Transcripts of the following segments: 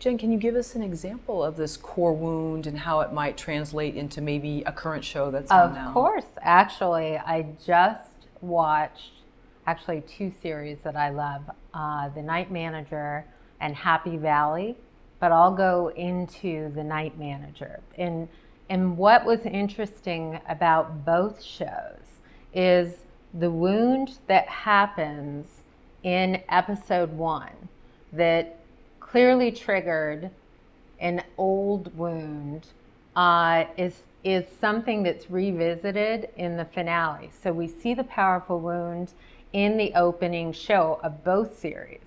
Jen, can you give us an example of this core wound and how it might translate into maybe a current show that's on now? Of course. Actually, I just watched two series that I love, The Night Manager and Happy Valley, but I'll go into The Night Manager. And what was interesting about both shows is the wound that happens in episode 1 that clearly triggered an old wound is something that's revisited in the finale. So we see the powerful wound in the opening show of both series.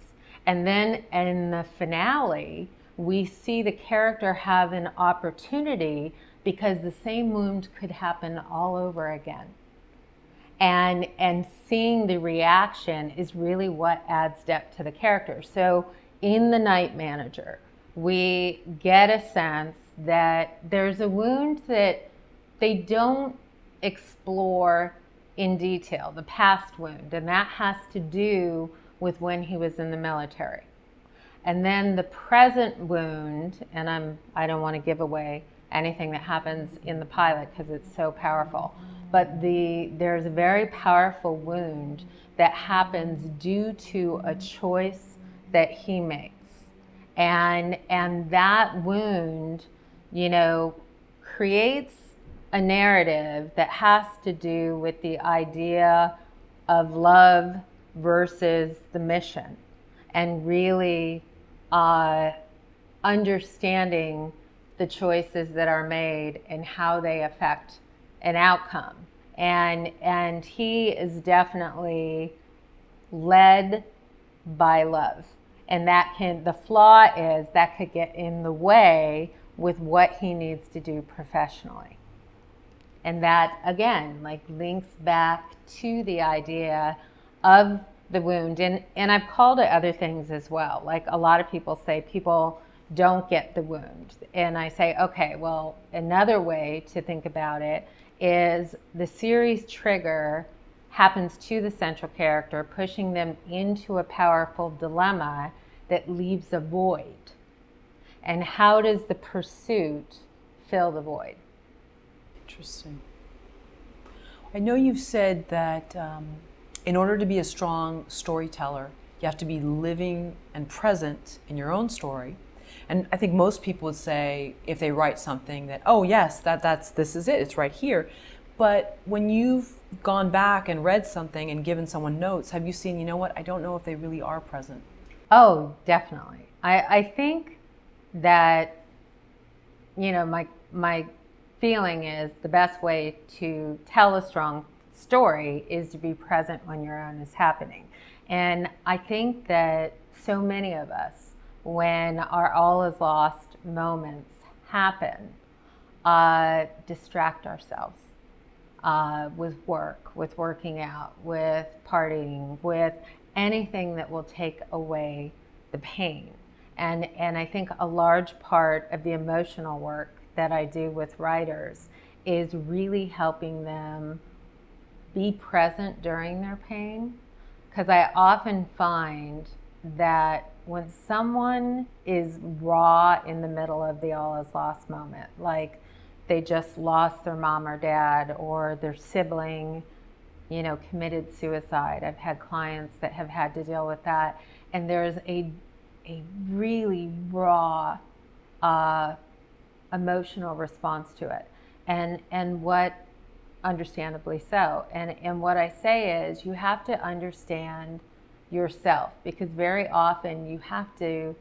And then in the finale, we see the character have an opportunity because the same wound could happen all over again. And seeing the reaction is really what adds depth to the character. So in The Night Manager, we get a sense that there's a wound that they don't explore in detail, the past wound, and that has to do with when he was in the military. And then the present wound, and I don't want to give away anything that happens in the pilot because it's so powerful, but there's a very powerful wound that happens due to a choice that he makes. And that wound, creates a narrative that has to do with the idea of love versus the mission, and really understanding the choices that are made and how they affect an outcome. And he is definitely led by love. And the flaw is that could get in the way with what he needs to do professionally. And that, again, links back to the idea of the wound. And I've called it other things as well. Like, a lot of people say people don't get the wound. And I say, okay, well, another way to think about it is the series trigger happens to the central character, pushing them into a powerful dilemma that leaves a void. And how does the pursuit fill the void? Interesting. I know you've said that in order to be a strong storyteller, you have to be living and present in your own story. And I think most people would say, if they write something, that, oh yes, this is it, it's right here. But when you've gone back and read something and given someone notes, have you seen, you know what, I don't know if they really are present? Oh, definitely. I think that, my feeling is the best way to tell a strong story is to be present when your own is happening. And I think that so many of us, when our all is lost moments happen, distract ourselves with work, with working out, with partying, with anything that will take away the pain. And I think a large part of the emotional work that I do with writers is really helping them be present during their pain. Because I often find that when someone is raw in the middle of the all is lost moment, like they just lost their mom or dad, or their sibling, committed suicide. I've had clients that have had to deal with that. And there's a really raw emotional response to it. And what, understandably so. And what I say is, you have to understand yourself, because very often you have to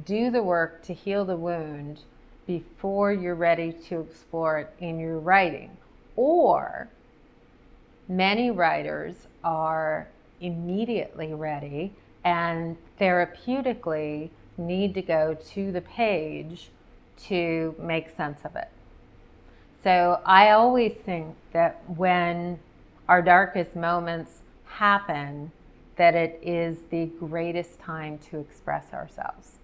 do the work to heal the wound before you're ready to explore it in your writing. Or many writers are immediately ready and therapeutically need to go to the page to make sense of it. So I always think that when our darkest moments happen, that it is the greatest time to express ourselves.